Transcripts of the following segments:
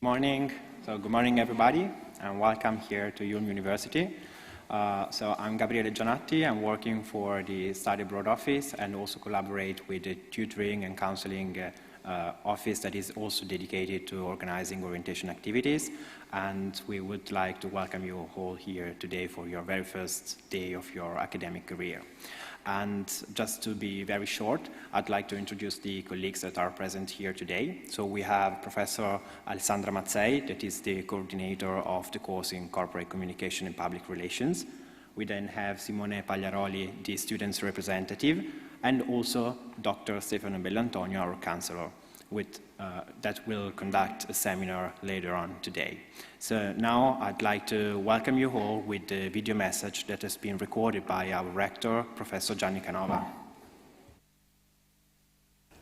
Morning. Good morning, everybody, and welcome here to IULM University. I'm Gabriele Gianatti. I'm working for the Study Abroad Office and also collaborate with the tutoring and counseling office that is also dedicated to organizing orientation activities. And we would like to welcome you all here today for your very first day of your academic career. And just to be very short, I'd like to introduce the colleagues that are present here today. So we have Professor Alessandra Mazzei, that is the coordinator of the course in Corporate Communication and Public Relations. We then have Simone Pagliaroli, the student's representative, and also Dr. Stefano Bellantonio, our counselor, that will conduct a seminar later on today. So now I'd like to welcome you all with the video message that has been recorded by our rector, Professor Gianni Canova.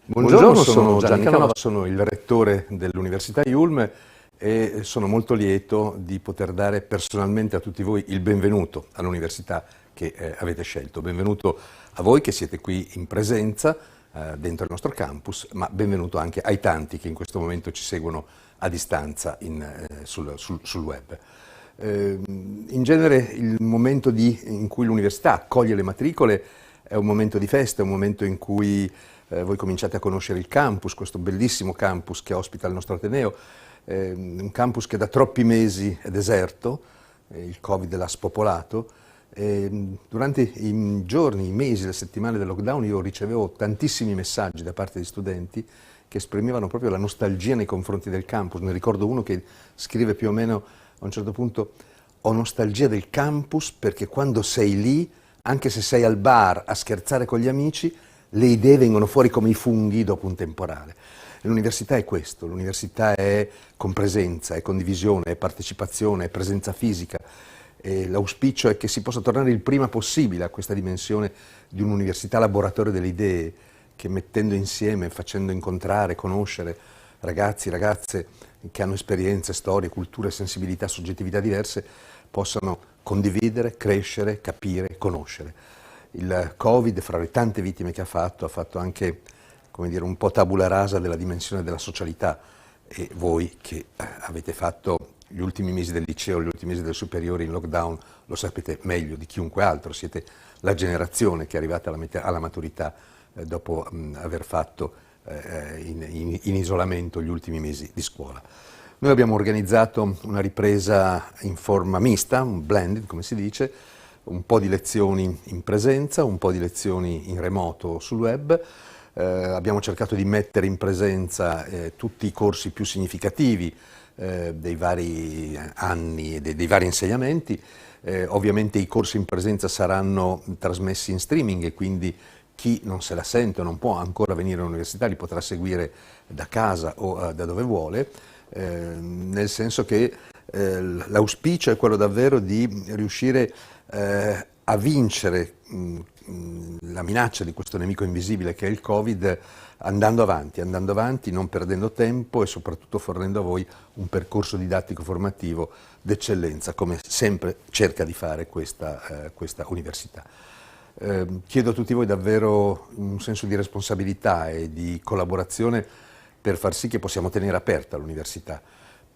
Buongiorno, sono Gianni Canova, sono il rettore dell'Università IULM e sono molto lieto di poter dare personalmente a tutti voi il benvenuto all'università che avete scelto. Benvenuto a voi che siete qui in presenza dentro il nostro campus, ma benvenuto anche ai tanti che in questo momento ci seguono a distanza sul web. In genere il momento in cui l'università accoglie le matricole è un momento di festa, è un momento in cui voi cominciate a conoscere il campus, questo bellissimo campus che ospita il nostro Ateneo, un campus che da troppi mesi è deserto, il Covid l'ha spopolato. Durante i giorni, i mesi, le settimane del lockdown io ricevevo tantissimi messaggi da parte di studenti che esprimevano proprio la nostalgia nei confronti del campus. Ne ricordo uno che scrive più o meno a un certo punto: ho nostalgia del campus perché quando sei lì, anche se sei al bar a scherzare con gli amici, le idee vengono fuori come i funghi dopo un temporale. L'università è questo, l'università è compresenza, è condivisione, è partecipazione, è presenza fisica. E l'auspicio è che si possa tornare il prima possibile a questa dimensione di un'università laboratorio delle idee, che mettendo insieme, facendo incontrare, conoscere ragazzi e ragazze che hanno esperienze, storie, culture, sensibilità, soggettività diverse, possano condividere, crescere, capire, conoscere. Il Covid, fra le tante vittime che ha fatto anche, come dire, un po' tabula rasa della dimensione della socialità, e voi che avete fatto gli ultimi mesi del liceo, gli ultimi mesi del superiore in lockdown, lo sapete meglio di chiunque altro, siete la generazione che è arrivata alla maturità dopo aver fatto in isolamento gli ultimi mesi di scuola. Noi abbiamo organizzato una ripresa in forma mista, un blended come si dice, un po' di lezioni in presenza, un po' di lezioni in remoto sul web. Abbiamo cercato di mettere in presenza tutti i corsi più significativi dei vari anni e dei vari insegnamenti. Ovviamente i corsi in presenza saranno trasmessi in streaming e quindi chi non se la sente o non può ancora venire all'università li potrà seguire da casa o da dove vuole, nel senso che l'auspicio è quello davvero di riuscire a vincere la minaccia di questo nemico invisibile che è il Covid, andando avanti, non perdendo tempo e soprattutto fornendo a voi un percorso didattico formativo d'eccellenza, come sempre cerca di fare questa università. Chiedo a tutti voi davvero un senso di responsabilità e di collaborazione per far sì che possiamo tenere aperta l'università,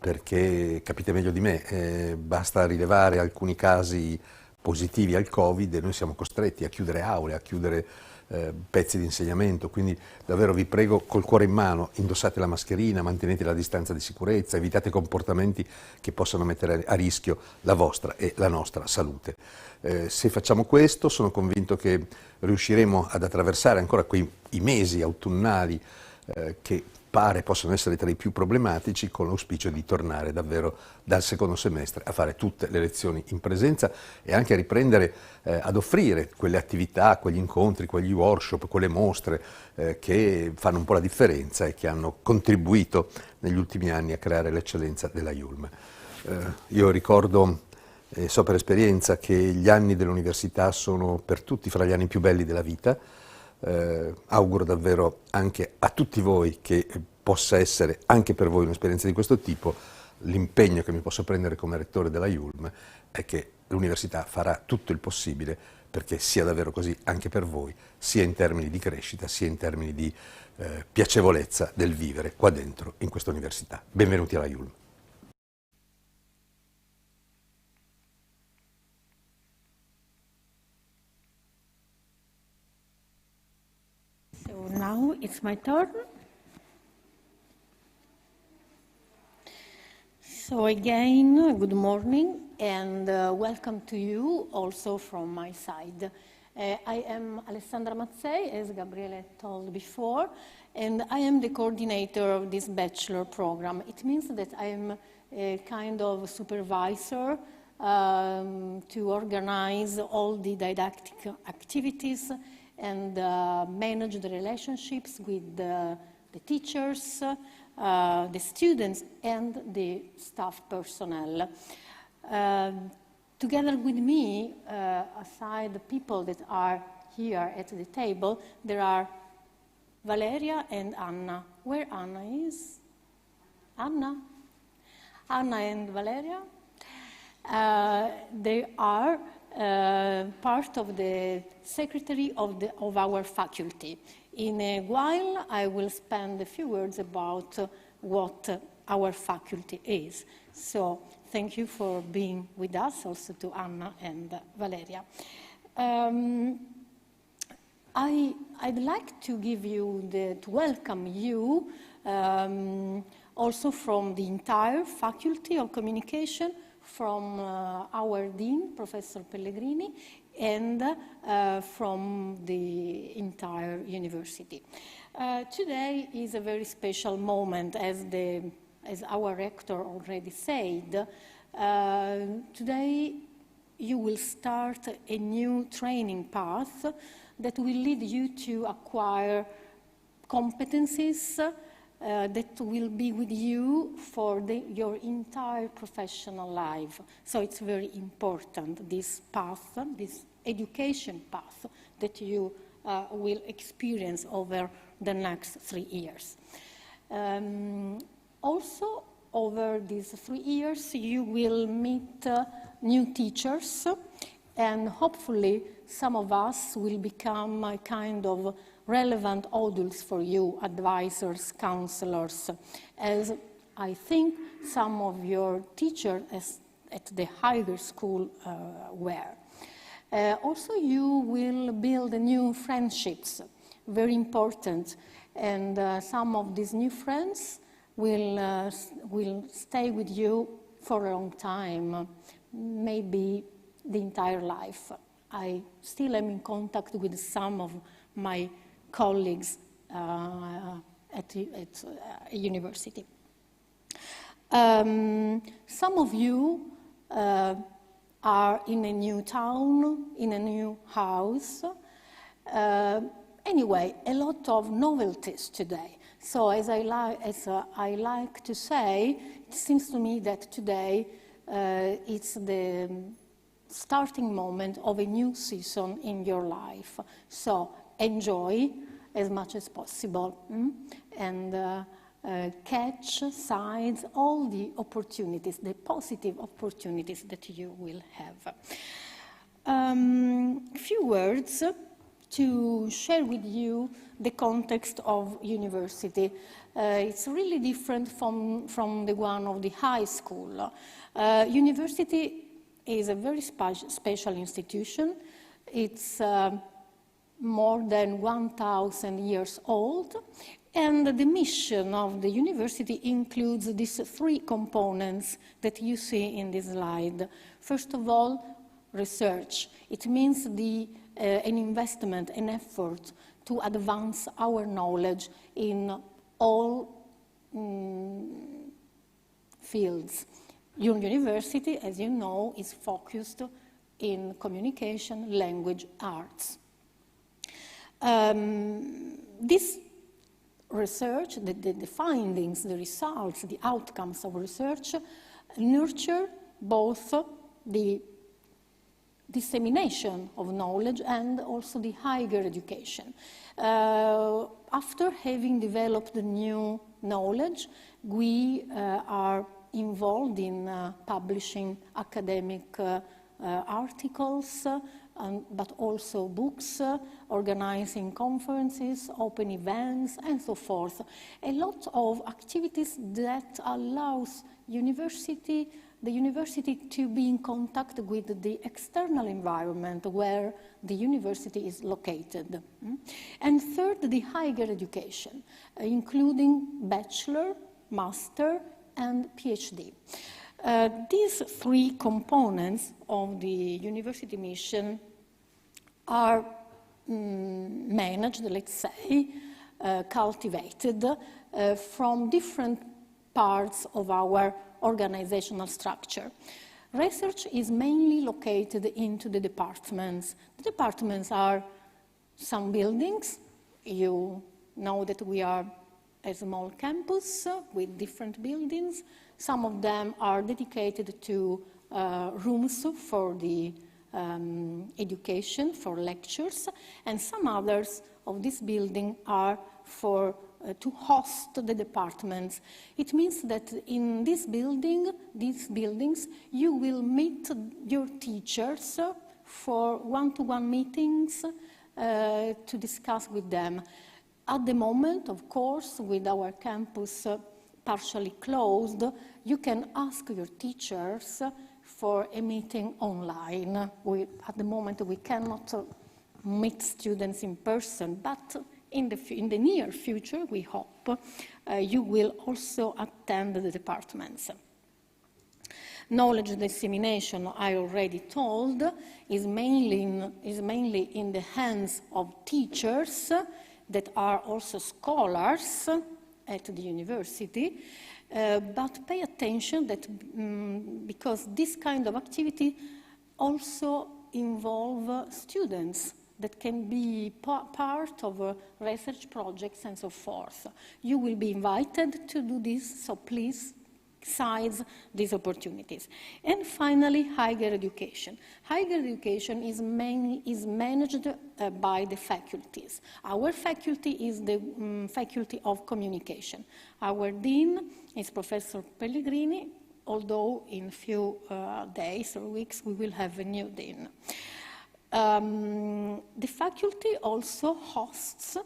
perché capite meglio di me, basta rilevare alcuni casi positivi al Covid e noi siamo costretti a chiudere aule, a chiudere pezzi di insegnamento, quindi davvero vi prego col cuore in mano, indossate la mascherina, mantenete la distanza di sicurezza, evitate comportamenti che possano mettere a rischio la vostra e la nostra salute. Se facciamo questo sono convinto che riusciremo ad attraversare ancora i mesi autunnali che pare possono essere tra i più problematici, con l'auspicio di tornare davvero dal secondo semestre a fare tutte le lezioni in presenza e anche a riprendere ad offrire quelle attività, quegli incontri, quegli workshop, quelle mostre che fanno un po' la differenza e che hanno contribuito negli ultimi anni a creare l'eccellenza della IULM. Io ricordo e so per esperienza che gli anni dell'università sono per tutti fra gli anni più belli della vita. Auguro davvero anche a tutti voi che possa essere anche per voi un'esperienza di questo tipo. L'impegno che mi posso prendere come rettore della IULM è che l'università farà tutto il possibile perché sia davvero così anche per voi, sia in termini di crescita, sia in termini di piacevolezza del vivere qua dentro in questa università. Benvenuti alla IULM. Now it's my turn. So again, good morning and welcome to you also from my side. I am Alessandra Mazzei, as Gabriele told before, and I am the coordinator of this bachelor program. It means that I am a kind of supervisor to organize all the didactic activities and manage the relationships with the teachers, the students, and the staff personnel. Together with me, aside the people that are here at the table, there are Valeria and Anna. Where Anna is? Anna? Anna and Valeria? They are part of the secretary of our faculty. In a while, I will spend a few words about what our faculty is. So thank you for being with us, also to Anna and Valeria. I'd like to to welcome you also from the entire Faculty of Communication, from our Dean, Professor Pellegrini, and from the entire university. Today is a very special moment, as our rector already said. Today you will start a new training path that will lead you to acquire competencies that will be with you for your entire professional life. So it's very important, this path, this education path that you will experience over the next 3 years. Also, over these 3 years, you will meet new teachers, and hopefully some of us will become a kind of relevant adults for you, advisors, counselors, as I think some of your teachers at the higher school were. Also, you will build new friendships, very important, and some of these new friends will stay with you for a long time, maybe the entire life. I still am in contact with some of my colleagues at university. Some of you are in a new town, in a new house. Anyway, a lot of novelties today. So as I like to say, it seems to me that today it's the starting moment of a new season in your life. So enjoy as much as possible and catch, seize all the opportunities, the positive opportunities that you will have. A few words to share with you the context of university. It's really different from the one of the high school. University is a very special institution. It's more than 1,000 years old, and the mission of the university includes these 3 components that you see in this slide. First of all, research. It means an investment, an effort to advance our knowledge in all fields. Your university, as you know, is focused in communication, language, arts. This research, the findings, the results, the outcomes of research nurture both the dissemination of knowledge and also the higher education. After having developed the new knowledge, we are involved in publishing academic articles, but also books, organizing conferences, open events, and so forth. A lot of activities that allows the university to be in contact with the external environment where the university is located. And third, the higher education, including bachelor, master, and PhD. These three components of the university mission are managed, let's say, cultivated from different parts of our organizational structure. Research is mainly located into the departments. The departments are some buildings. You know that we are a small campus with different buildings. Some of them are dedicated to rooms for the education, for lectures, and some others of this building are for to host the departments. It means that in these buildings, you will meet your teachers for one-to-one meetings to discuss with them. At the moment, of course, with our campus partially closed, you can ask your teachers for a meeting online. At the moment, we cannot meet students in person, but in the near future, we hope, you will also attend the departments. Knowledge dissemination, I already told, is mainly in the hands of teachers that are also scholars at the university, but pay attention that because this kind of activity also involve students that can be part of research projects and so forth. You will be invited to do this, so please seize these opportunities. And finally, higher education. Higher education is managed by the faculties. Our faculty is the Faculty of Communication. Our dean is Professor Pellegrini, although in a few days or weeks we will have a new dean. The faculty also hosts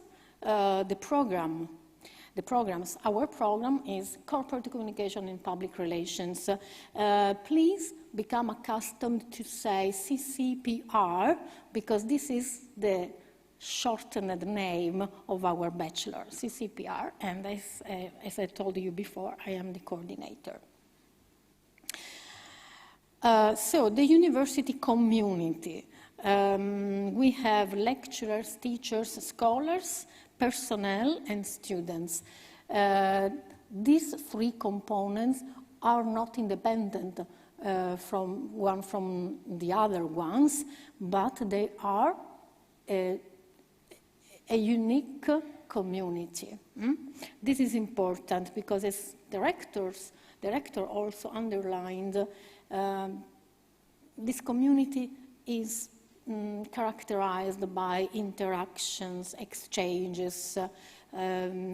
the programs. Our program is Corporate Communication and Public Relations. Please become accustomed to say CCPR, because this is the shortened name of our bachelor, CCPR, and as I told you before, I am the coordinator. So the university community. We have lecturers, teachers, scholars, personnel, and students. These three components are not independent from the other ones, but they are a unique community. This is important because as the rector also underlined, this community is characterized by interactions, exchanges,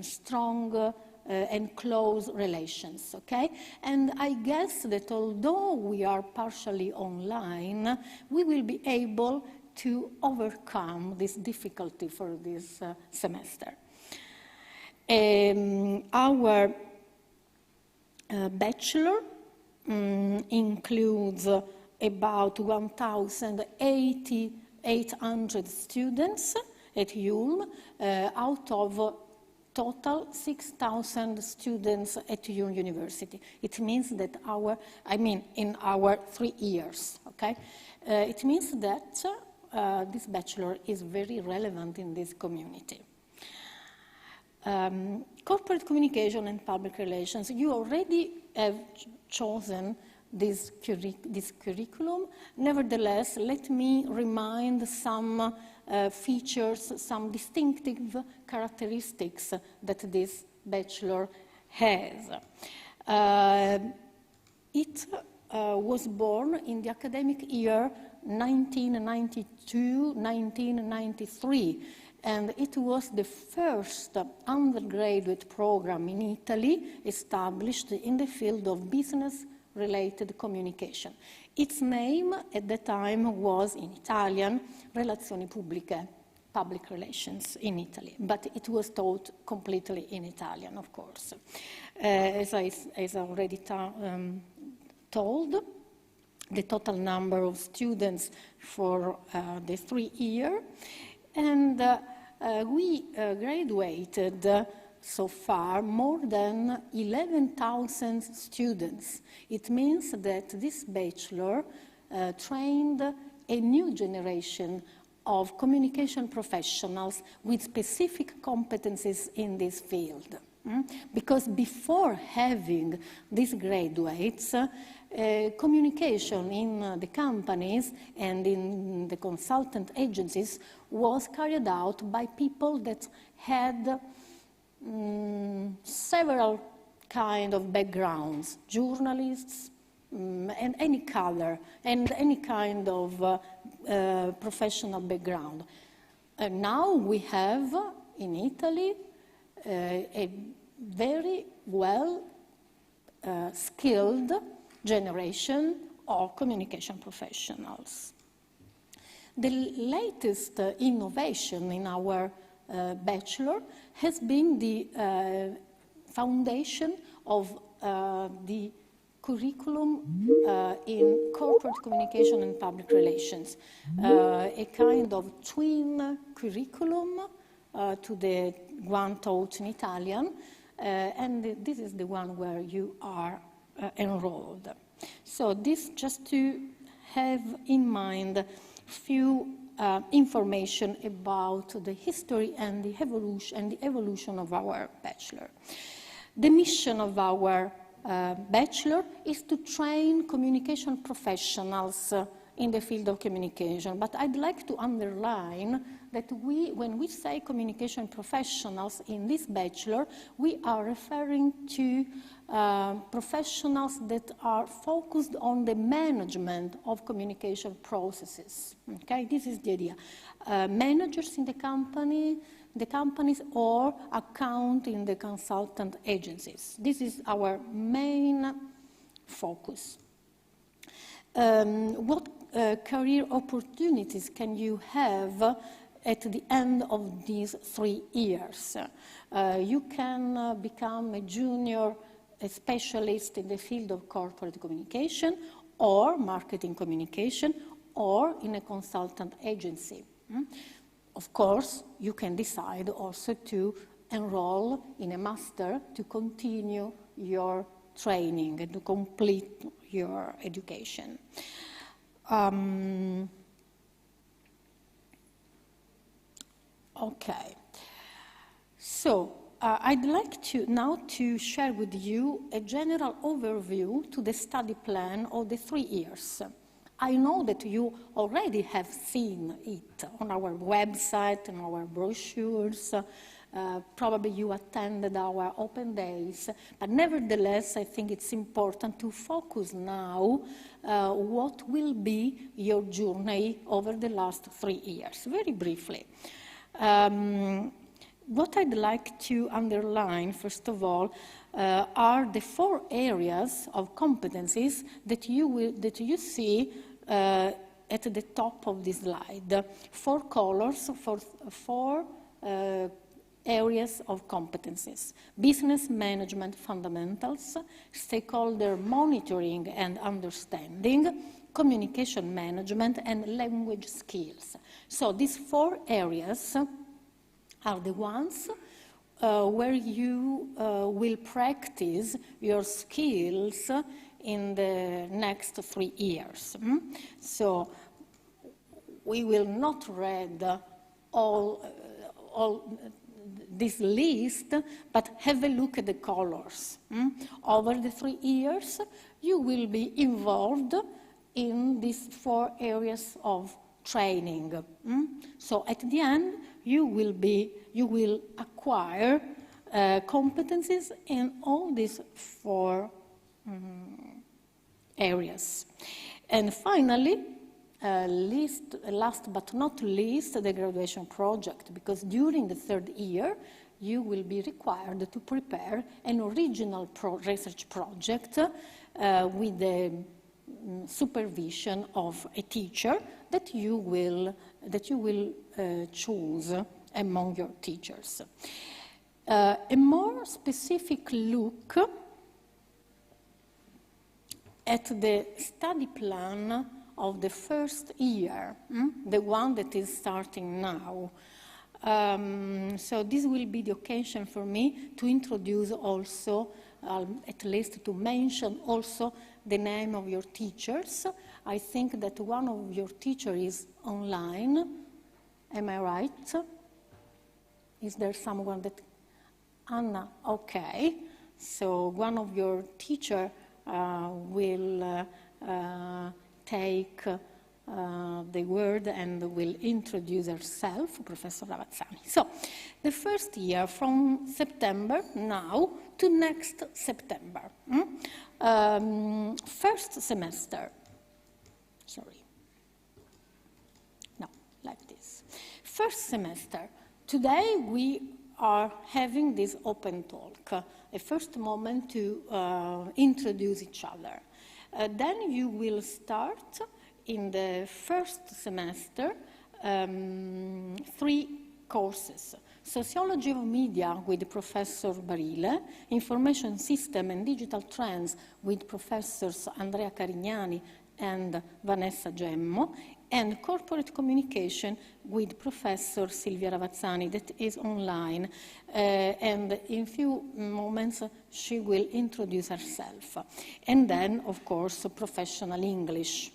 strong and close relations, okay? And I guess that although we are partially online, we will be able to overcome this difficulty for this semester. Our bachelor includes about 1,800 students at IULM, out of total 6,000 students at IULM University. It means that in our 3 years, okay? It means that this bachelor is very relevant in this community. Corporate communication and public relations, you already have chosen this curriculum. Nevertheless, let me remind some features, some distinctive characteristics that this bachelor has. It was born in the academic year 1992-1993, and it was the first undergraduate program in Italy established in the field of business related communication. Its name at the time was, in Italian, Relazioni Pubbliche, public relations in Italy, but it was taught completely in Italian, of course. As I already told, the total number of students for the 3 year, and we graduated so far more than 11,000 students. It means that this bachelor trained a new generation of communication professionals with specific competencies in this field. Because before having these graduates, communication in the companies and in the consultant agencies was carried out by people that had several kind of backgrounds, journalists, and any color, and any kind of professional background. Now we have in Italy a very well skilled generation of communication professionals. The latest innovation in our bachelor has been the foundation of the curriculum in corporate communication and public relations, a kind of twin curriculum to the one taught in Italian, and this is the one where you are enrolled. So this just to have in mind few information about the history and the evolution of our bachelor. The mission of our bachelor is to train communication professionals in the field of communication, but I'd like to underline that when we say communication professionals in this bachelor, we are referring to professionals that are focused on the management of communication processes. Okay, this is the idea. Managers in the companies or account in the consultant agencies. This is our main focus. What career opportunities can you have at the end of these 3 years? You can become a junior, a specialist in the field of corporate communication or marketing communication or in a consultant agency. Of course, you can decide also to enroll in a master to continue your training and to complete your education. Okay, so I'd like to now to share with you a general overview to the study plan of the 3 years. I know that you already have seen it on our website and our brochures. Probably you attended our open days, but nevertheless, I think it's important to focus now what will be your journey over the last 3 years, very briefly. What I'd like to underline, first of all, are the 4 areas of competencies that you see at the top of this slide. 4 colors for 4 areas of competencies: business management fundamentals, stakeholder monitoring and understanding, communication management, and language skills. So these 4 areas are the ones where you will practice your skills in the next 3 years. So we will not read all this list, but have a look at the colors. Over the 3 years, you will be involved in these 4 areas of training. So at the end, you will acquire competencies in all these 4 areas. And finally, last but not least, the graduation project, because during the 3rd year, you will be required to prepare an original research project with the supervision of a teacher that you will choose among your teachers. A more specific look at the study plan of the first year, the one that is starting now. So this will be the occasion for me to introduce also, at least to mention also the name of your teachers. I think that one of your teachers is online. Am I right? Is there someone that... Anna, okay. So one of your teachers will take the word and will introduce herself, Professor Ravazzani. So, the first year from September now to next September. First semester. Sorry. No, like this. First semester. Today we are having this open talk, a first moment to introduce each other. Then you will start in the first semester 3 courses. Sociology of Media with Professor Barile, Information System and Digital Trends with Professors Andrea Carignani and Vanessa Gemmo, and Corporate Communication with Professor Silvia Ravazzani, that is online. And in a few moments, she will introduce herself. And then, of course, Professional English.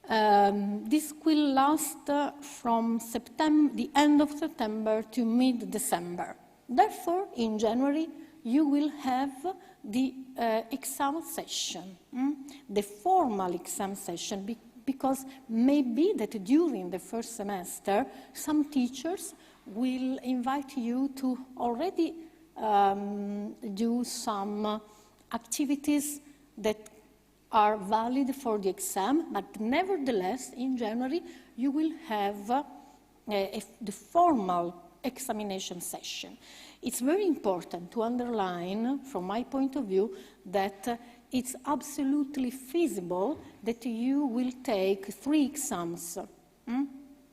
This will last from the end of September to mid-December. Therefore, in January, you will have the exam session, the formal exam session, because maybe that during the first semester, some teachers will invite you to already do some activities that are valid for the exam, but nevertheless, in January, you will have the formal examination session. It's very important to underline, from my point of view, that it's absolutely feasible that you will take 3 exams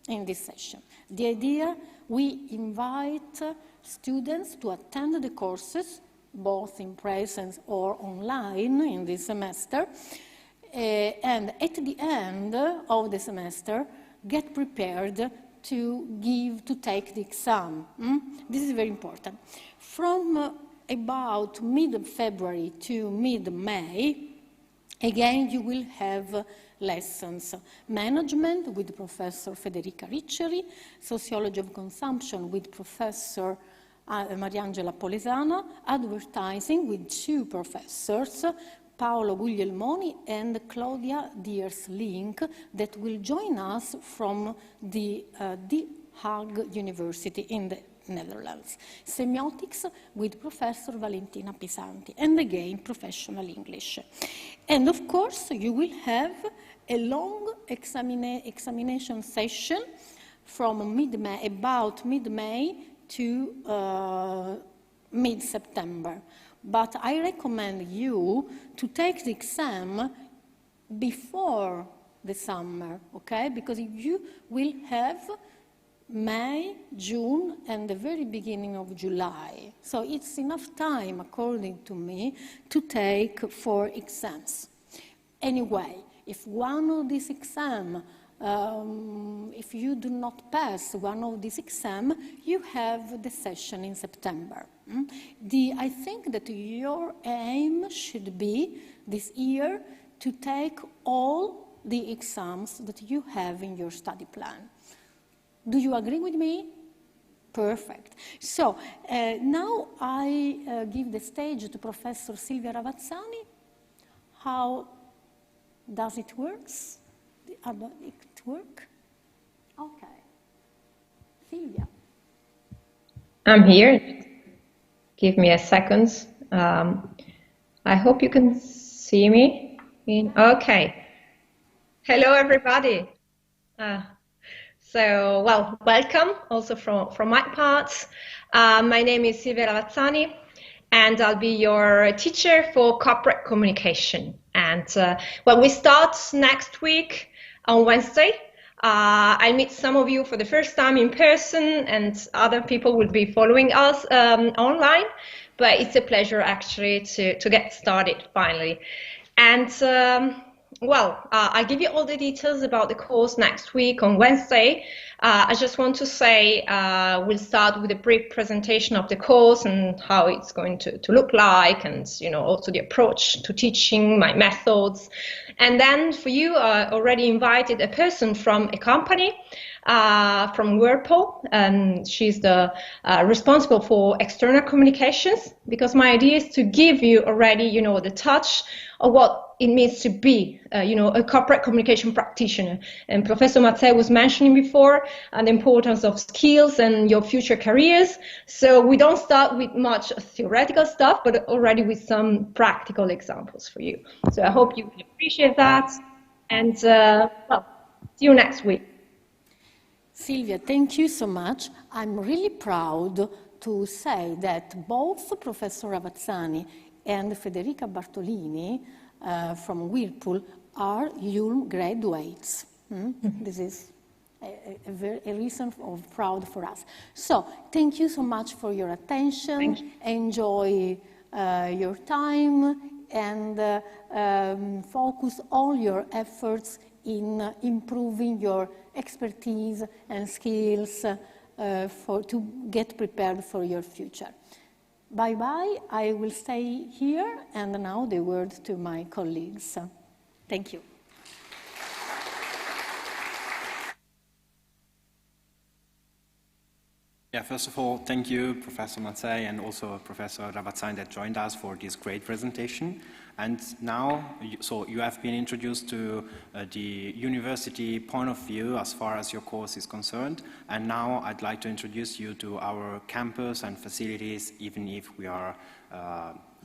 in this session. The idea, we invite students to attend the courses, both in presence or online in this semester, and at the end of the semester, get prepared to take the exam. This is very important. From about mid-February to mid-May, again, you will have lessons. Management with Professor Federica Riccieri, Sociology of Consumption with Professor Mariangela Polesana, Advertising with 2 professors, Paolo Guglielmoni and Claudia Diers-Link, that will join us from the Hague University in the Netherlands. Semiotics with Professor Valentina Pisanti, and again, Professional English. And of course, you will have a long examination session from mid-May, about mid-May to mid-September. But I recommend you to take the exam before the summer, okay? Because you will have May, June, and the very beginning of July. So it's enough time, according to me, to take 4 exams. Anyway, if one of these exams, if you do not pass one of these exams, you have the session in September. I think that your aim should be this year to take all the exams that you have in your study plan. Do you agree with me? Perfect. So now I give the stage to Professor Silvia Ravazzani. How does it work? Okay. Silvia. I'm here. Give me a second. I hope you can see me. Okay. Hello, everybody. Welcome also from my part. My name is Silvia Ravazzani, and I'll be your teacher for corporate communication. And well, we start next week on Wednesday. I'll meet some of you for the first time in person, and other people will be following us online. But it's a pleasure actually to get started finally. And well, I'll give you all the details about the course next week on Wednesday. I just want to say we'll start with a brief presentation of the course and how it's going to look like, and also the approach to teaching, my methods. And then for you, I already invited a person from a company, from Whirlpool, and she's the responsible for external communications, because my idea is to give you already, the touch of what it means to be, a corporate communication practitioner. And Professor Mattei was mentioning before the importance of skills and your future careers. So we don't start with much theoretical stuff, but already with some practical examples for you. So I hope you will appreciate that. And well, see you next week. Silvia, thank you so much. I'm really proud to say that both Professor Ravazzani and Federica Bartolini from Whirlpool are IULM graduates. This is a reason of proud for us. So, thank you so much for your attention. Enjoy your time and focus all your efforts in improving your expertise and skills to get prepared for your future. Bye-bye. I will stay here, and now the word to my colleagues. Thank you. Yeah, first of all, thank you, Professor Mattei, and also Professor Ravazzani that joined us for this great presentation. And now, so you have been introduced to the university point of view as far as your course is concerned. And now I'd like to introduce you to our campus and facilities. Even if we are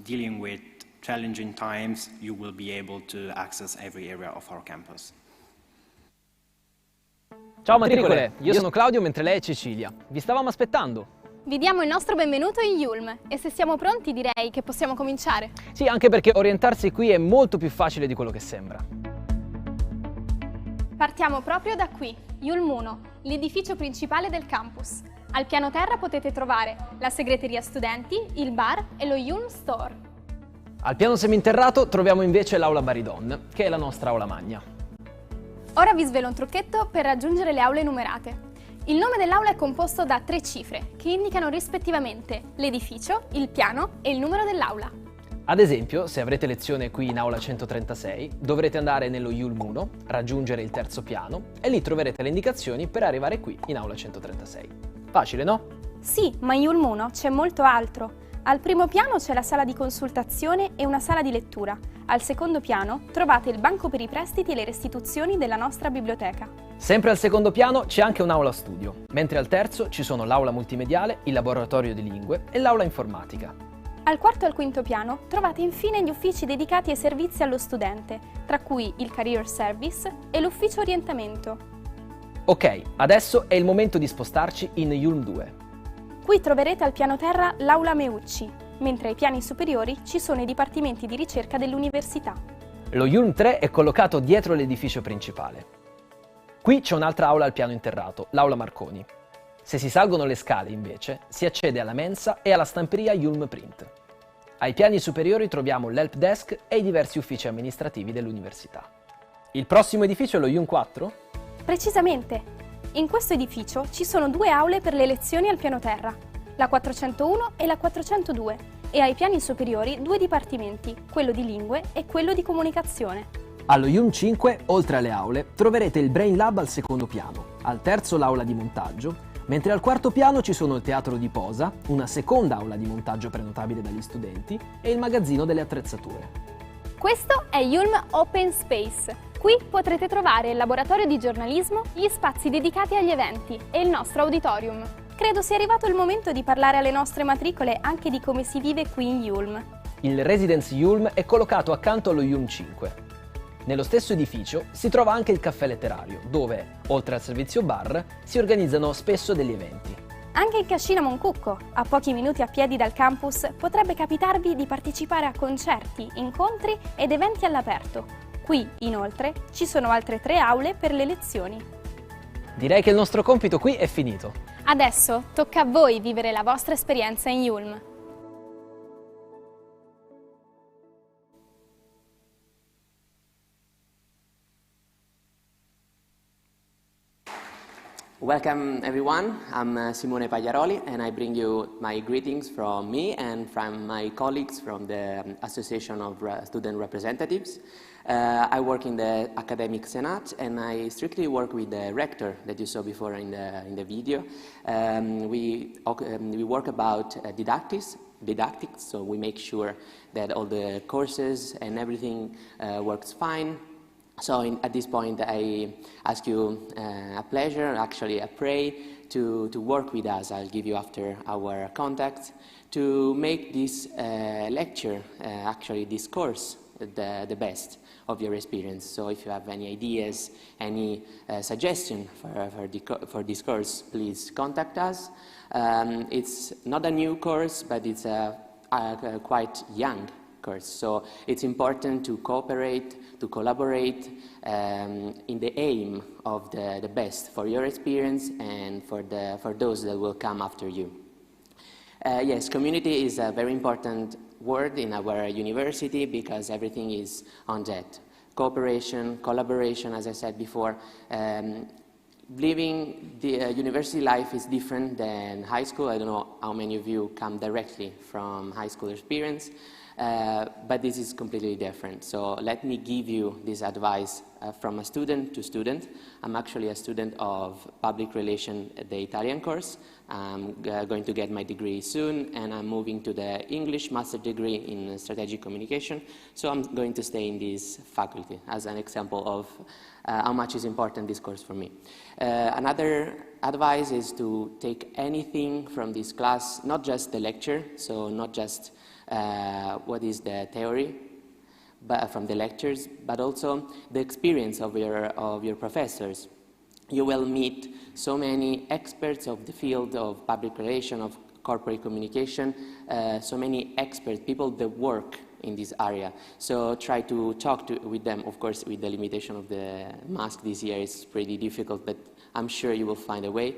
dealing with challenging times, you will be able to access every area of our campus. Ciao matricole, io sono Claudio mentre lei è Cecilia. Vi stavamo aspettando. Vi diamo il nostro benvenuto in IULM e se siamo pronti direi che possiamo cominciare. Sì, anche perché orientarsi qui è molto più facile di quello che sembra. Partiamo proprio da qui, IULM 1, l'edificio principale del campus. Al piano terra potete trovare la segreteria studenti, il bar e lo IULM Store. Al piano seminterrato troviamo invece l'aula Baridon, che è la nostra aula magna. Ora vi svelo un trucchetto per raggiungere le aule numerate. Il nome dell'aula è composto da 3 cifre, che indicano rispettivamente l'edificio, il piano e il numero dell'aula. Ad esempio, se avrete lezione qui in aula 136, dovrete andare nello IULM 1, raggiungere il 3° piano e lì troverete le indicazioni per arrivare qui in aula 136. Facile, no? Sì, ma in IULM 1 c'è molto altro. Al primo piano c'è la sala di consultazione e una sala di lettura. Al secondo piano trovate il banco per i prestiti e le restituzioni della nostra biblioteca. Sempre al secondo piano c'è anche un'aula studio, mentre al terzo ci sono l'aula multimediale, il laboratorio di lingue e l'aula informatica. Al 4° e al 5° piano trovate infine gli uffici dedicati ai servizi allo studente, tra cui il Career Service e l'ufficio orientamento. Ok, adesso è il momento di spostarci in IULM 2. Qui troverete al piano terra l'aula Meucci, mentre ai piani superiori ci sono i dipartimenti di ricerca dell'università. Lo IULM 3 è collocato dietro l'edificio principale. Qui c'è un'altra aula al piano interrato, l'aula Marconi. Se si salgono le scale, invece, si accede alla mensa e alla stamperia IULM Print. Ai piani superiori troviamo l'help desk e i diversi uffici amministrativi dell'università. Il prossimo edificio è lo IULM 4? Precisamente! In questo edificio ci sono 2 aule per le lezioni al piano terra, la 401 e la 402, e ai piani superiori 2 dipartimenti, quello di lingue e quello di comunicazione. Allo IULM 5, oltre alle aule, troverete il Brain Lab al 2° piano, al 3° l'aula di montaggio, mentre al 4° piano ci sono il teatro di posa, una seconda aula di montaggio prenotabile dagli studenti e il magazzino delle attrezzature. Questo è IULM Open Space. Qui potrete trovare il laboratorio di giornalismo, gli spazi dedicati agli eventi e il nostro auditorium. Credo sia arrivato il momento di parlare alle nostre matricole anche di come si vive qui in IULM. Il Residence IULM è collocato accanto allo IULM 5. Nello stesso edificio si trova anche il caffè letterario, dove, oltre al servizio bar, si organizzano spesso degli eventi. Anche in Cascina Moncucco, a pochi minuti a piedi dal campus, potrebbe capitarvi di partecipare a concerti, incontri ed eventi all'aperto. Qui, inoltre, ci sono altre 3 aule per le lezioni. Direi che il nostro compito qui è finito. Adesso tocca a voi vivere la vostra esperienza in IULM. Welcome everyone, I'm Simone Pagliaroli and I bring you my greetings from me and from my colleagues from the Association of Student Representatives. I work in the Academic Senate and I strictly work with the rector that you saw before in the video. We work about didactics, so we make sure that all the courses and everything works fine. So at this point, I ask you a pleasure, actually a pray, to work with us. I'll give you after our contact to make this lecture, actually this course, the best of your experience. So if you have any ideas, any suggestion for this course, please contact us. It's not a new course, but it's a quite young course. So it's important to cooperate, to collaborate in the aim of the best for your experience and for those that will come after you. Yes, community is a very important word in our university because everything is on that. Cooperation, collaboration, as I said before. Living the university life is different than high school. I don't know how many of you come directly from high school experience. But this is completely different. So let me give you this advice from a student to student. I'm actually a student of public relations at the Italian course. I'm going to get my degree soon and I'm moving to the English master degree in strategic communication. So I'm going to stay in this faculty as an example of how much is important this course for me. Another advice is to take anything from this class, not just the lecture, so not just what is the theory from the lectures, but also the experience of your professors. You will meet so many experts of the field of public relations, of corporate communication, so many experts, people that work in this area. So try to talk with them. Of course, with the limitation of the mask this year, it's pretty difficult, but I'm sure you will find a way.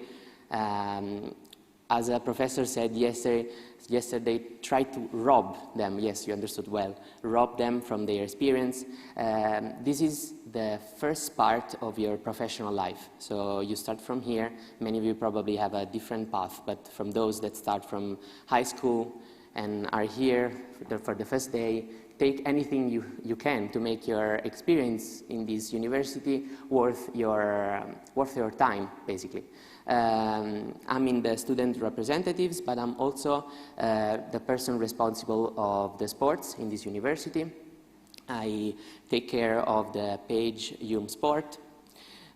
As a professor said yesterday, try to rob them. Yes, you understood well. Rob them from their experience. This is the first part of your professional life. So you start from here. Many of you probably have a different path, but from those that start from high school and are here for the first day, take anything you can to make your experience in this university worth your time, basically. I'm in the student representatives, but I'm also the person responsible of the sports in this university. I take care of the page IULM Sport.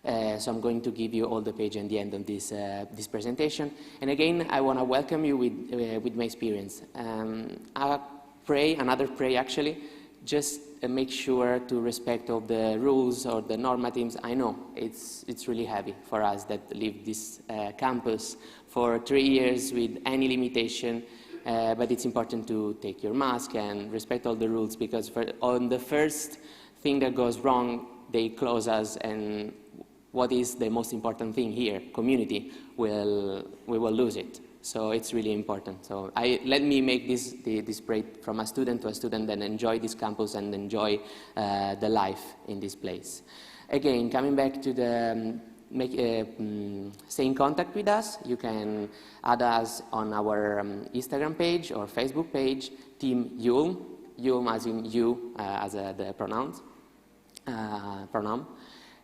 So I'm going to give you all the page at the end of this presentation. And again, I want to welcome you with my experience. Another pray actually, just make sure to respect all the rules or the normatives. I know it's really heavy for us that live this campus for 3 years with any limitation, but it's important to take your mask and respect all the rules, because on the first thing that goes wrong, they close us, and what is the most important thing here, community, we will lose it. So it's really important. So let me make this break from a student to a student and enjoy this campus and enjoy the life in this place. Again, coming back to the stay in contact with us. You can add us on our Instagram page or Facebook page, Team IULM, IULM as in you as the pronoun.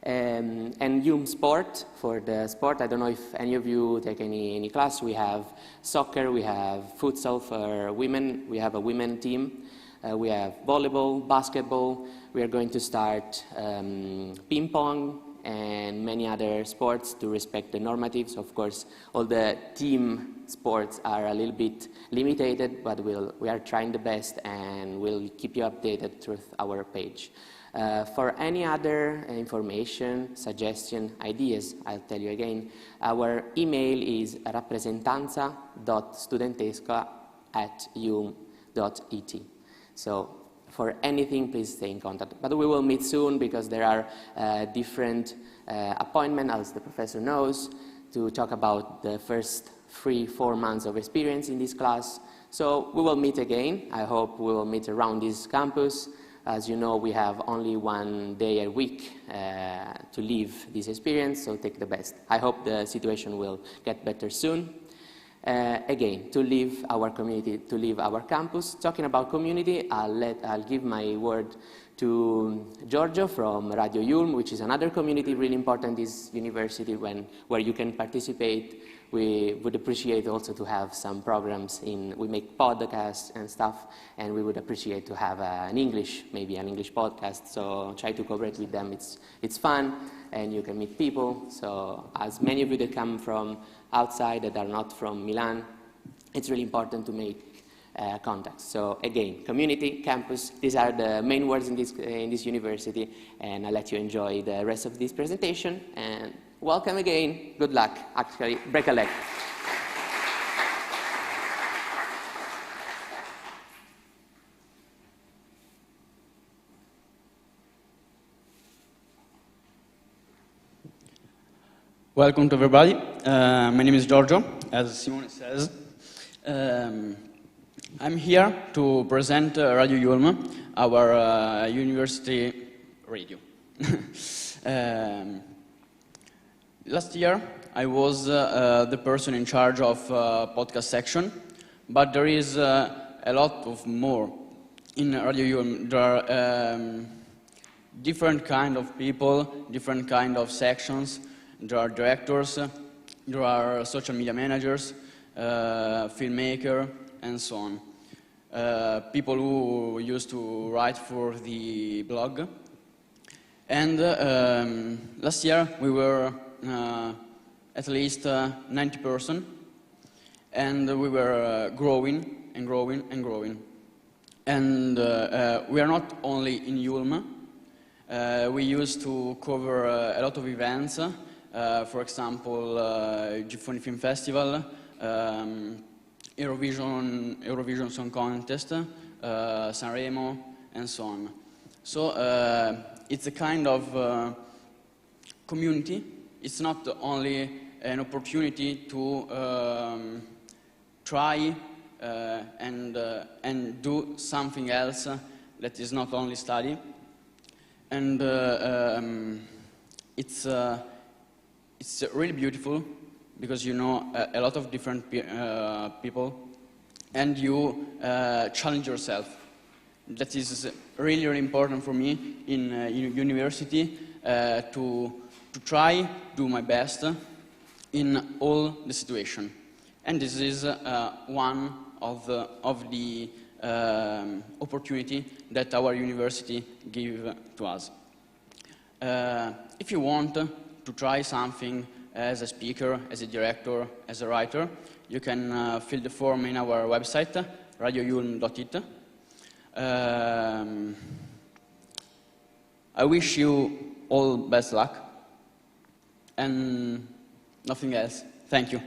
And IULM Sport for the sport. I don't know if any of you take any class. We have soccer, we have futsal for women, we have a women team, we have volleyball, basketball. We are going to start ping pong and many other sports to respect the normatives. Of course, all the team sports are a little bit limited, but we are trying the best and we'll keep you updated through our page. For any other information, suggestion, ideas, I'll tell you again, our email is rappresentanza.studentesca@iulm.it. So for anything, please stay in contact. But we will meet soon because there are different appointments, as the professor knows, to talk about the first 3-4 months of experience in this class. So we will meet again. I hope we will meet around this campus. As you know, we have only 1 day a week to live this experience, so take the best. I hope the situation will get better soon. Again, to leave our community, to leave our campus. Talking about community, I'll give my word to Giorgio from Radio IULM, which is another community really important in this university where you can participate. We would appreciate also to have some programs we make podcasts and stuff, and we would appreciate to have maybe an English podcast, so try to cooperate with them. It's fun, and you can meet people, so as many of you that come from outside that are not from Milan, it's really important to make contacts. So again, community, campus, these are the main words in this university, and I'll let you enjoy the rest of this presentation, and welcome again. Good luck. Actually, break a leg. Welcome to everybody. My name is Giorgio, as Simone says. I'm here to present Radio IULM, our university radio. Last year, I was the person in charge of podcast section, but there is a lot of more in Radio IULM. There are different kind of people, different kind of sections. There are directors, there are social media managers, filmmaker, and so on. People who used to write for the blog. And last year we were at least 90 persons, and we were growing and growing and growing. And we are not only in IULM. We used to cover a lot of events. For example, Giffoni Film Festival, Eurovision Song Contest, Sanremo, and so on. So it's a kind of community. It's not only an opportunity to try and do something else that is not only study. And it's really beautiful because you know a lot of different people, and you challenge yourself. That is really, really important for me in university to try do my best in all the situation. And this is one of the opportunity that our university give to us. If you want to try something as a speaker, as a director, as a writer, you can fill the form in our website, radioiulm.it. I wish you all best luck and nothing else. Thank you.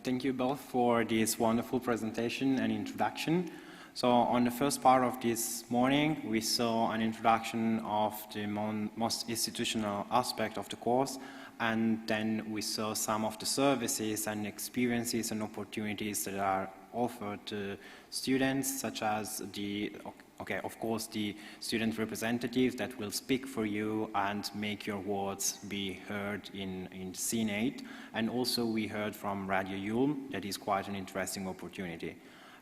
Thank you both for this wonderful presentation and introduction. So on the first part of this morning, we saw an introduction of the most institutional aspect of the course, and then we saw some of the services and experiences and opportunities that are offered to students, such as of course, the student representatives that will speak for you and make your words be heard in the Senate. And also we heard from Radio IULM that is quite an interesting opportunity.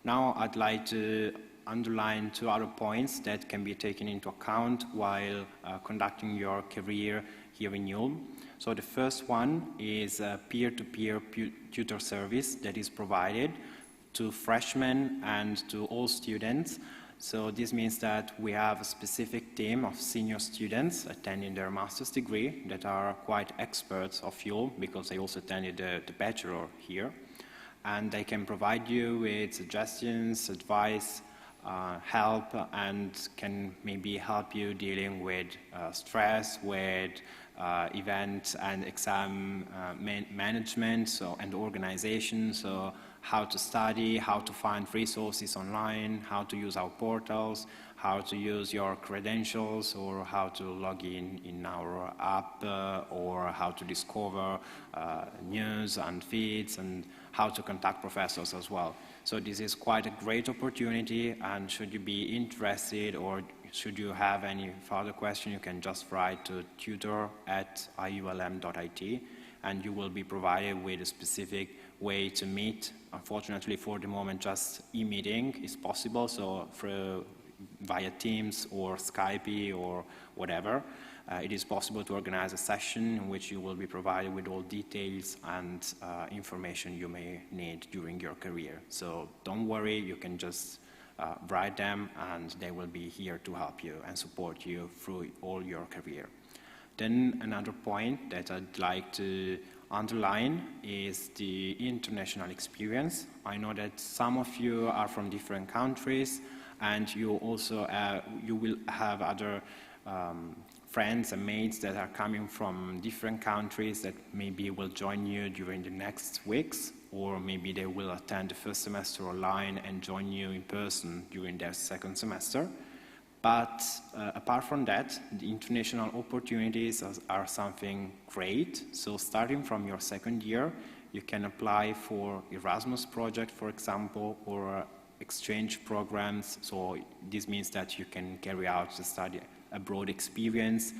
Now I'd like to underline 2 other points that can be taken into account while conducting your career here in IULM. So the first one is a peer-to-peer tutor service that is provided to freshmen and to all students. So this means that we have a specific team of senior students attending their master's degree that are quite experts of IULM because they also attended the bachelor here. and they can provide you with suggestions, advice, help, and can maybe help you dealing with stress, with event and exam management, and organization, so how to study, how to find resources online, how to use our portals, how to use your credentials, or how to log in our app, or how to discover news and feeds, and how to contact professors as well. So this is quite a great opportunity, and should you be interested or should you have any further question, you can just write to tutor@iulm.it, and you will be provided with a specific way to meet. Unfortunately, for the moment, just e-meeting is possible, so via Teams or Skype or whatever. It is possible to organize a session in which you will be provided with all details and information you may need during your career. So don't worry, you can just write them, and they will be here to help you and support you through all your career. Then another point that I'd like to underline is the international experience. I know that some of you are from different countries, and you also you will have other friends and mates that are coming from different countries that maybe will join you during the next weeks, or maybe they will attend the first semester online and join you in person during their second semester. But apart from that, the international opportunities are something great. So starting from your second year, you can apply for Erasmus project, for example, or exchange programs. So this means that you can carry out the study abroad experience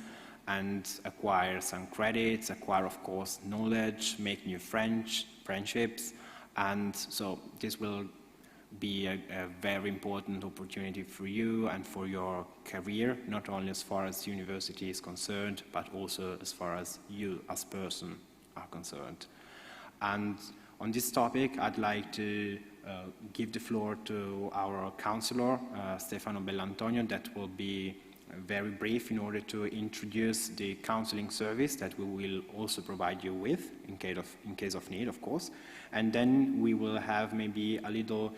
and acquire some credits, acquire, of course, knowledge, make new friendships. And so this will be a very important opportunity for you and for your career, not only as far as university is concerned, but also as far as you as person are concerned. And on this topic, I'd like to give the floor to our counselor, Stefano Bellantonio, that will be very brief in order to introduce the counseling service that we will also provide you with in case of need, of course. And then we will have maybe a little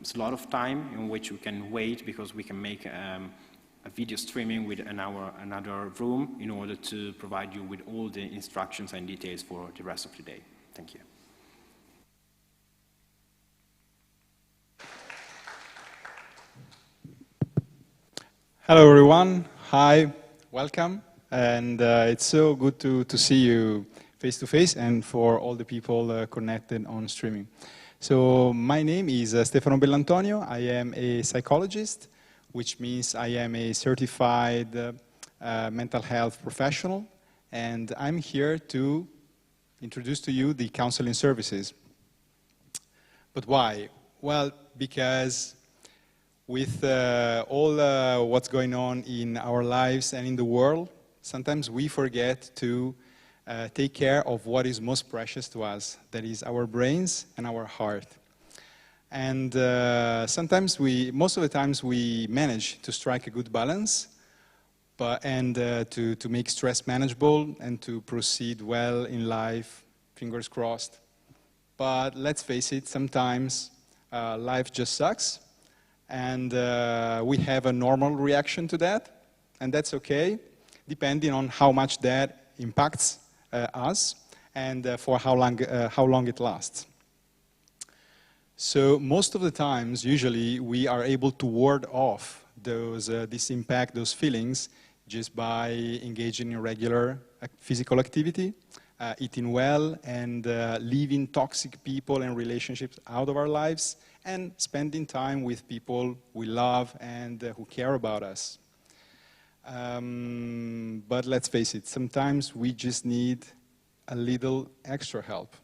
slot of time in which we can wait, because we can make a video streaming with another room in order to provide you with all the instructions and details for the rest of the day. Thank you. Hello everyone, hi, welcome, and it's so good to see you face to face, and for all the people connected on streaming. So my name is Stefano Bellantonio. I am a psychologist, which means I am a certified mental health professional, and I'm here to introduce to you the counseling services. But why? Well, because with all what's going on in our lives and in the world, sometimes we forget to take care of what is most precious to us, that is our brains and our heart. And most of the times we manage to strike a good balance, to make stress manageable and to proceed well in life, fingers crossed. But let's face it, sometimes life just sucks, and we have a normal reaction to that, and that's okay, depending on how much that impacts us and for how long it lasts. So most of the times, usually, we are able to ward off this impact, those feelings, just by engaging in regular physical activity, eating well, and leaving toxic people and relationships out of our lives, and spending time with people we love and who care about us. But let's face it, sometimes we just need a little extra help.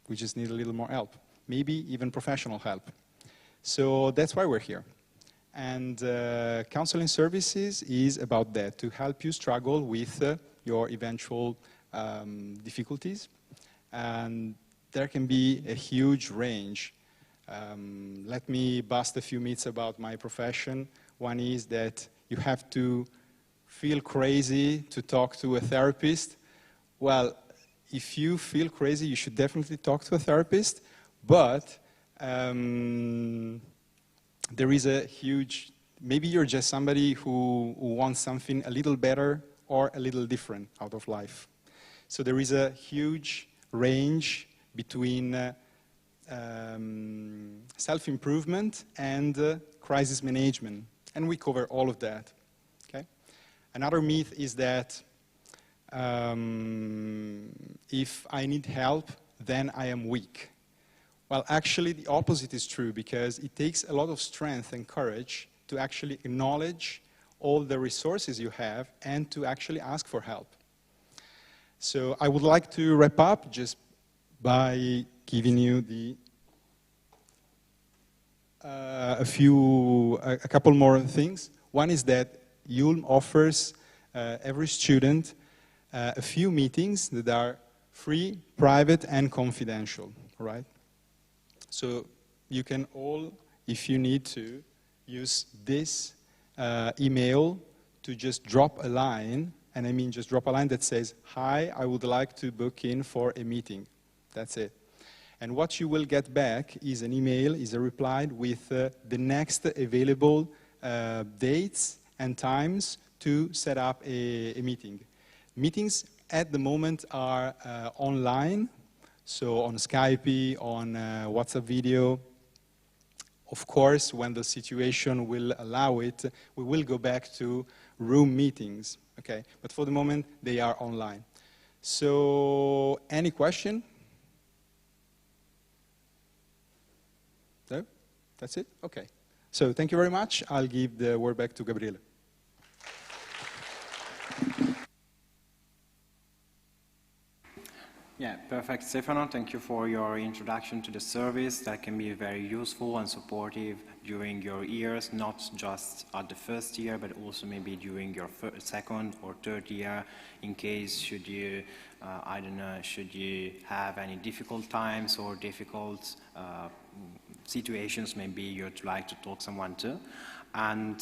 We just need a little more help, maybe even professional help. So that's why we're here. And counseling services is about that, to help you struggle with your eventual difficulties. And there can be a huge range. Let me bust a few myths about my profession. One is that you have to feel crazy to talk to a therapist. Well, if you feel crazy, you should definitely talk to a therapist, But there is a huge, maybe you're just somebody who wants something a little better or a little different out of life. So there is a huge range between self-improvement and crisis management, and we cover all of that. Okay? Another myth is that if I need help, then I am weak. Well, actually, the opposite is true, because it takes a lot of strength and courage to actually acknowledge all the resources you have and to actually ask for help. So I would like to wrap up just by giving you a couple more things. One is that IULM offers every student a few meetings that are free, private, and confidential, right? So you can all, if you need to, use this email to just drop a line, and I mean just drop a line that says, "Hi, I would like to book in for a meeting." That's it. And what you will get back is an email, is a reply with the next available dates and times to set up a meeting. Meetings at the moment are online, so on Skype, on WhatsApp video. Of course, when the situation will allow it, we will go back to room meetings, okay? But for the moment, they are online. So, any question? No? That's it? Okay. So, thank you very much. I'll give the word back to Gabriele. Yeah, perfect, Stefano. Thank you for your introduction to the service. That can be very useful and supportive during your years, not just at the first year, but also maybe during your second or third year, in case should you, I don't know, should you have any difficult times or difficult situations, maybe you'd like to talk someone to. And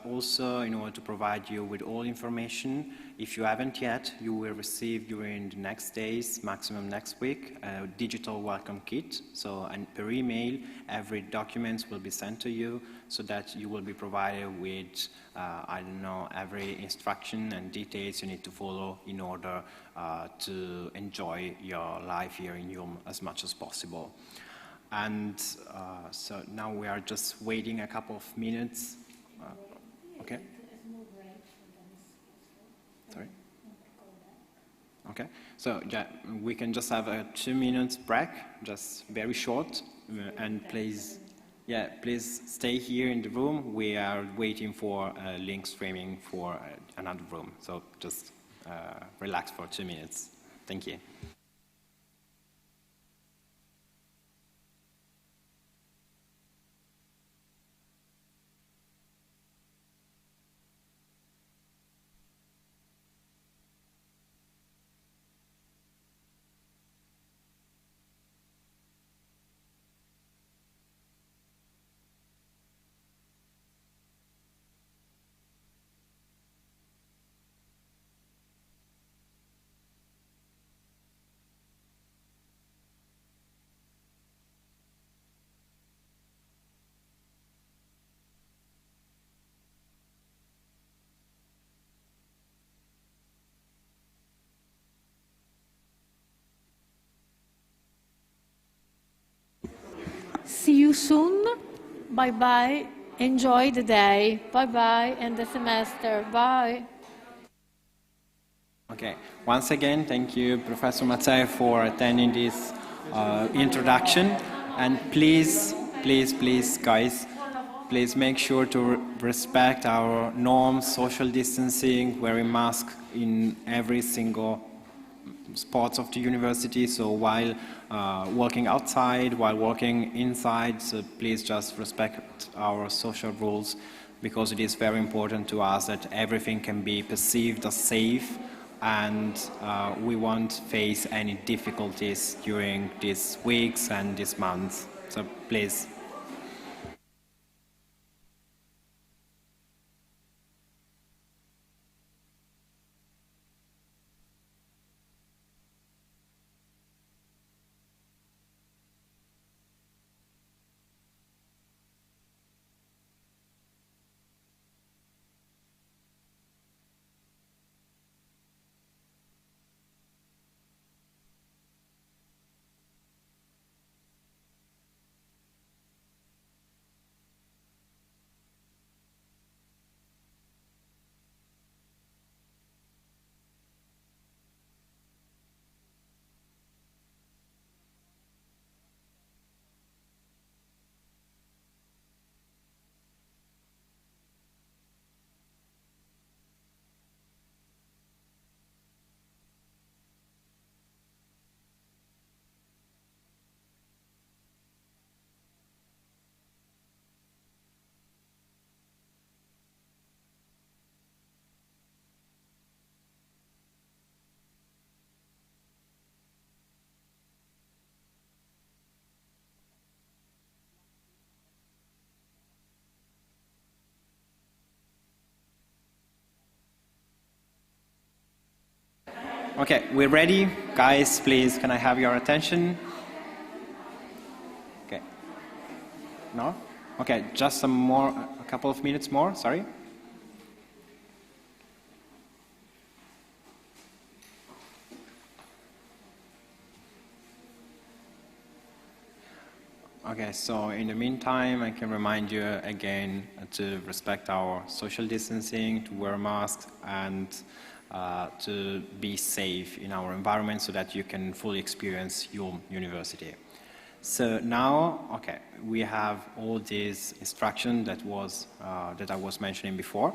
also, in order to provide you with all information, if you haven't yet, you will receive during the next days, maximum next week, a digital welcome kit. So, and per email, every document will be sent to you so that you will be provided with, I don't know, every instruction and details you need to follow in order to enjoy your life here in IULM as much as possible. And so now we are just waiting a couple of minutes. Okay. Sorry? Okay. So yeah, we can just have a 2 minutes break, just very short. And please, yeah, please stay here in the room. We are waiting for link streaming for another room. So just relax for 2 minutes. Thank you. See you soon. Bye-bye. Enjoy the day. Bye-bye. And the semester. Bye. Okay. Once again, thank you, Professor Mazzei, for attending this introduction. And please, guys, please make sure to respect our norms, social distancing, wearing masks in every single spots of the university. So while working outside, while working inside, so please just respect our social rules, because it is very important to us that everything can be perceived as safe, and we won't face any difficulties during these weeks and these months. So please. Okay, we're ready. Guys, please, can I have your attention? Okay. No? Okay, just a couple of minutes more, sorry. Okay, so in the meantime, I can remind you again to respect our social distancing, to wear masks, and to be safe in our environment so that you can fully experience IULM University. So now, okay, we have all these instructions that I was mentioning before.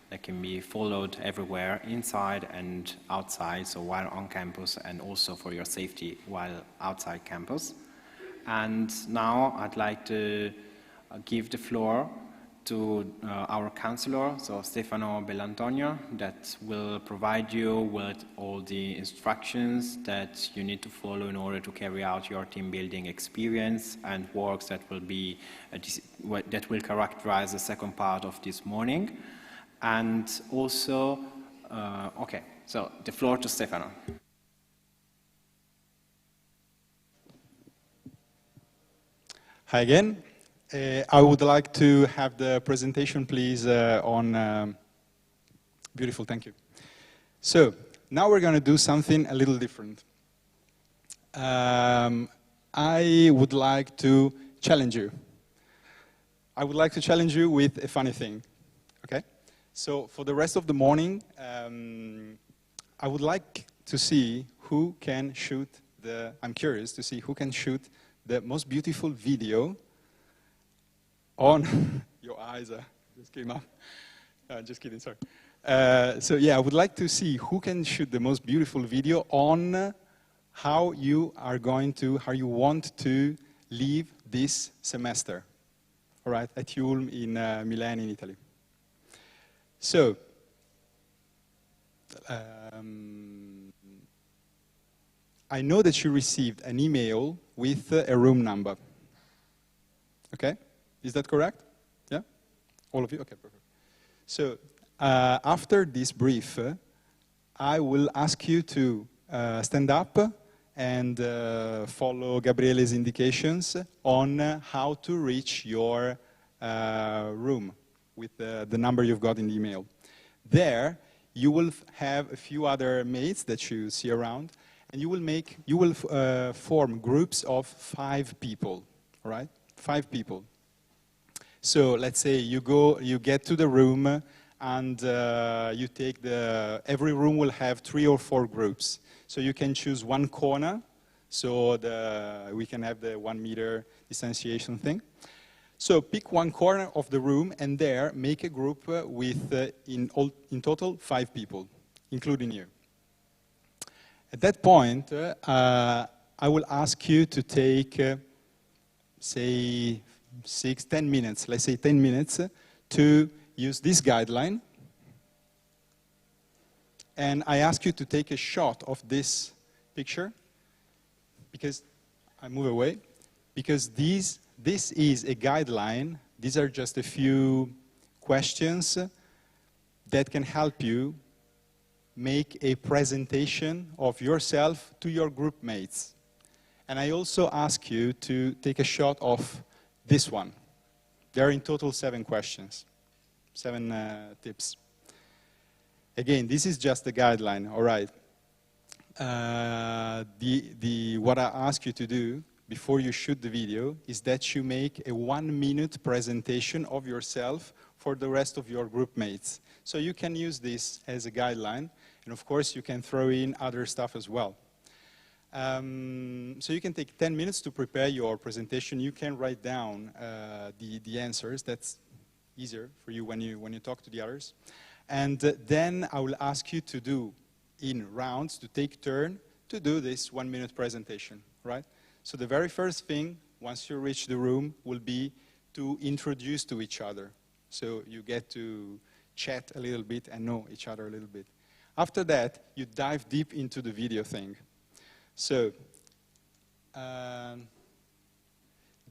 That can be followed everywhere, inside and outside, so while on campus, and also for your safety while outside campus. And now I'd like to give the floor to our counselor, so Stefano Bellantonio, that will provide you with all the instructions that you need to follow in order to carry out your team building experience and works that will characterize the second part of this morning. And also, okay, so the floor to Stefano. Hi again. I would like to have the presentation, please, on... beautiful, thank you. So, now we're going to do something a little different. I would like to challenge you. I would like to challenge you with a funny thing, okay? So, for the rest of the morning, I would like to see who can shoot I'm curious to see who can shoot the most beautiful video on... Your eyes just came up. Just kidding, sorry. So yeah, I would like to see who can shoot the most beautiful video on how you want to live this semester, all right, at IULM in Milan, in Italy. So, I know that you received an email with a room number. Okay? Is that correct? Yeah? All of you? Okay, perfect. So, after this brief, I will ask you to stand up and follow Gabriele's indications on how to reach your room with the number you've got in the email. There, you will have a few other mates that you see around, and you will form groups of 5 people, all right? 5 people. So let's say you get to the room, and you take every room will have 3 or 4 groups. So you can choose one corner, so we can have the 1 meter distanciation thing. So pick one corner of the room, and there make a group with, in total, 5 people, including you. At that point, I will ask you to take, say, 10 minutes, let's say 10 minutes, to use this guideline. And I ask you to take a shot of this picture, because I move away, because this is a guideline. These are just a few questions that can help you make a presentation of yourself to your group mates. And I also ask you to take a shot of this one. There are in total 7 questions, 7 tips. Again, this is just a guideline, all right. What I ask you to do before you shoot the video is that you make a 1-minute presentation of yourself for the rest of your group mates. So you can use this as a guideline, and of course you can throw in other stuff as well. So you can take 10 minutes to prepare your presentation. You can write down the answers. That's easier for you when you talk to the others. And then I will ask you to do in rounds, to take turn to do this 1-minute presentation, right? So the very first thing, once you reach the room, will be to introduce to each other. So you get to chat a little bit and know each other a little bit. After that, you dive deep into the video thing. So,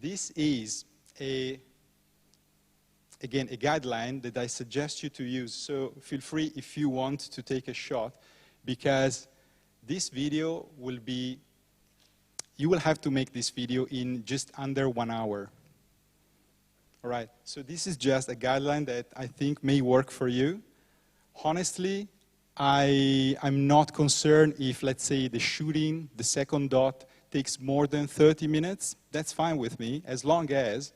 this is again, a guideline that I suggest you to use. So feel free if you want to take a shot, because This video will be, you will have to make this video in just under 1 hour. All right, so this is just a guideline that I think may work for you. Honestly, I'm not concerned if, let's say, the shooting, the second dot, takes more than 30 minutes. That's fine with me, as long as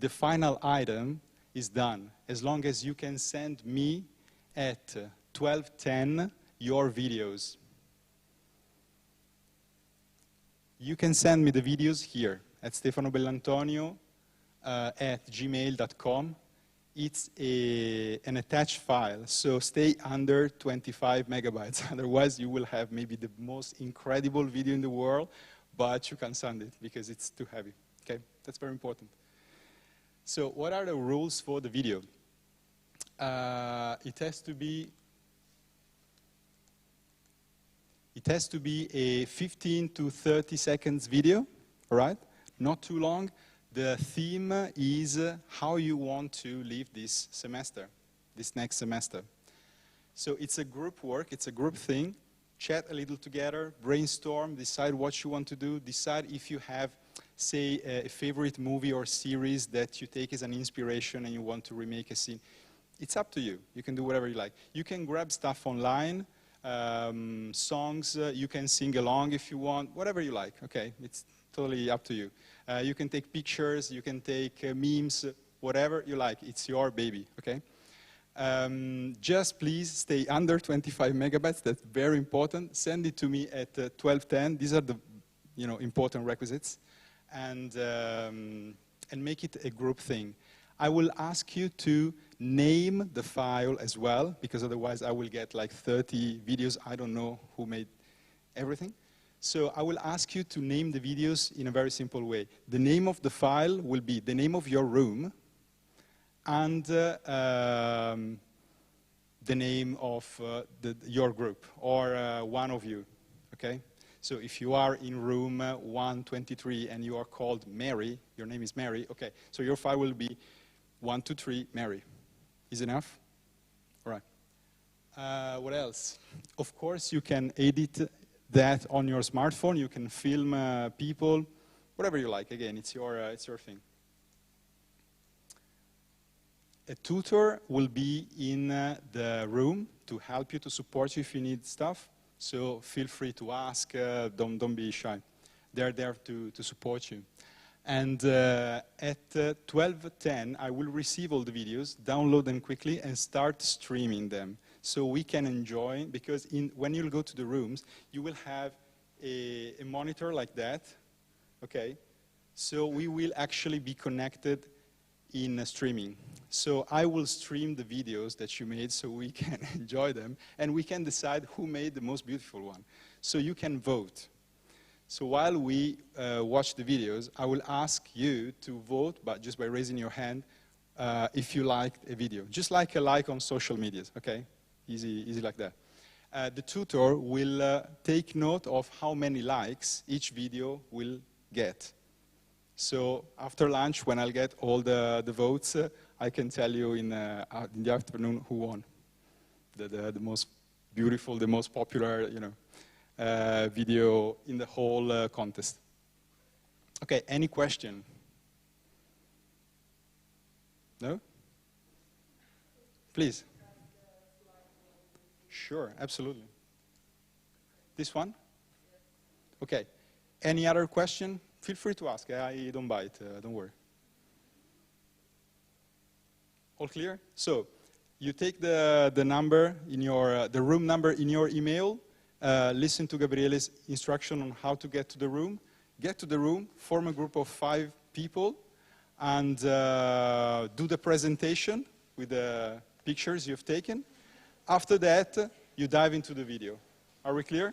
the final item is done. As long as you can send me at 12:10 your videos. You can send me the videos here at stefanobellantonio@gmail.com. It's an attached file, so stay under 25 megabytes. Otherwise, you will have maybe the most incredible video in the world, but you can't send it because it's too heavy. Okay, that's very important. So what are the rules for the video? It has to be a 15 to 30 seconds video, all right? Not too long. The theme is how you want to live this semester, this next semester. So it's a group work, it's a group thing. Chat a little together, brainstorm, decide what you want to do, decide if you have, say, a favorite movie or series that you take as an inspiration and you want to remake a scene. It's up to you. You can do whatever you like. You can grab stuff online, songs, you can sing along if you want, whatever you like, okay? It's totally up to you. You can take pictures, you can take memes, whatever you like. It's your baby, okay? Just please stay under 25 megabytes. That's very important. Send it to me at 12:10. These are the, important requisites, and make it a group thing. I will ask you to name the file as well, because otherwise I will get like 30 videos. I don't know who made everything. So I will ask you to name the videos in a very simple way. The name of the file will be the name of your room and the name of your group or one of you, okay? So if you are in room 123 and you are called Mary, your name is Mary, okay, so your file will be 123 Mary. Is enough? All right. What else? Of course, you can edit that on your smartphone. You can film people, whatever you like. Again, it's your thing. A tutor will be in the room to help you, to support you if you need stuff. So feel free to ask. Don't be shy. They're there to support you. And at 12:10, I will receive all the videos, download them quickly, and start streaming them. So we can enjoy, because when you'll go to the rooms, you will have a monitor like that, okay? So we will actually be connected in streaming. So I will stream the videos that you made so we can enjoy them, and we can decide who made the most beautiful one. So you can vote. So while we watch the videos, I will ask you to vote, but just by raising your hand, if you liked a video. Just like a like on social medias, okay? Easy like that. The tutor will take note of how many likes each video will get. So after lunch, when I'll get all the votes, I can tell you in the afternoon who won. The most beautiful, the most popular, video in the whole contest. Okay, any question? No? Please. Sure, absolutely. This one? Okay. Any other question? Feel free to ask. I don't bite, don't worry. All clear? So, you take the number in your, the room number in your email, listen to Gabriele's instruction on how to get to the room, form a group of 5 people, and do the presentation with the pictures you've taken. After that, you dive into the video. Are we clear?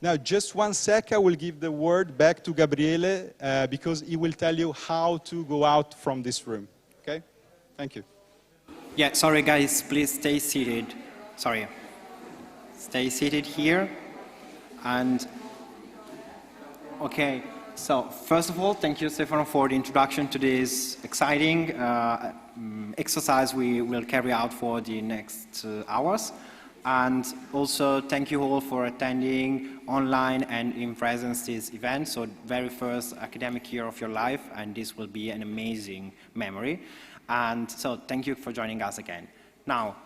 Now, just 1 sec, I will give the word back to Gabriele because he will tell you how to go out from this room. Okay? Thank you. Yeah, sorry guys, please stay seated. Sorry. Stay seated here. And, okay, so first of all, thank you, Stefano, for the introduction to this exciting exercise we will carry out for the next hours. And also thank you all for attending online and in presence this event. So very first academic year of your life, and this will be an amazing memory. And so thank you for joining us again. Now,